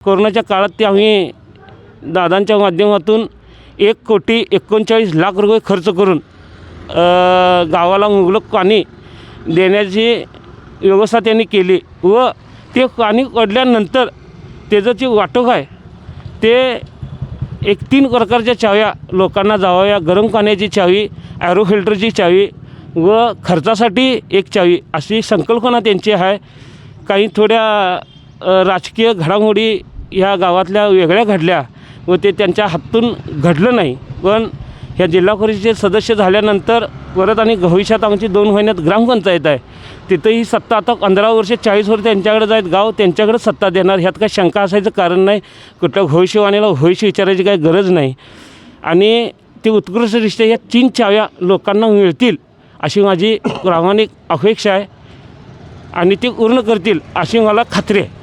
कोरोनाच्या काळात ते आम्ही दादांच्या माध्यमातून 1,39,00,000 रुपये खर्च करून गावाला मुबलक पाणी देण्याची व्यवस्था त्यांनी केली व ते पाणी काढल्यानंतर त्याचं जे वाटप आहे ते 3 प्रकारच्या चाव्या लोकांना जावाव्या, गरम पाण्याची चावी, ॲरो फिल्टरची चावी व खर्चासाठी एक चावी अशी संकल्पना त्यांची आहे. काही थोड्या राजकीय घडामोडी ह्या गावातल्या वेगळ्या घडल्या व ते त्यांच्या हातून घडलं नाही. पण ह्या जिल्हा परिषदेचे सदस्य झाल्यानंतर परत आणि भविष्यात आमची 2 महिन्यात ग्रामपंचायत आहे, तिथंही सत्ता आता 15 वर्ष 40 वर्ष त्यांच्याकडे आहेत, गाव त्यांच्याकडे सत्ता देणार, ह्यात काही शंका असायचं कारण नाही. कुठल्या भविष्यवाणीला भविष्य विचारायची काही गरज नाही आणि ते उत्कृष्टरित्या या 3 चाव्या लोकांना मिळतील अशी माझी प्रामाणिक अपेक्षा आहे आणि ते पूर्ण करतील अशी मला खात्री आहे.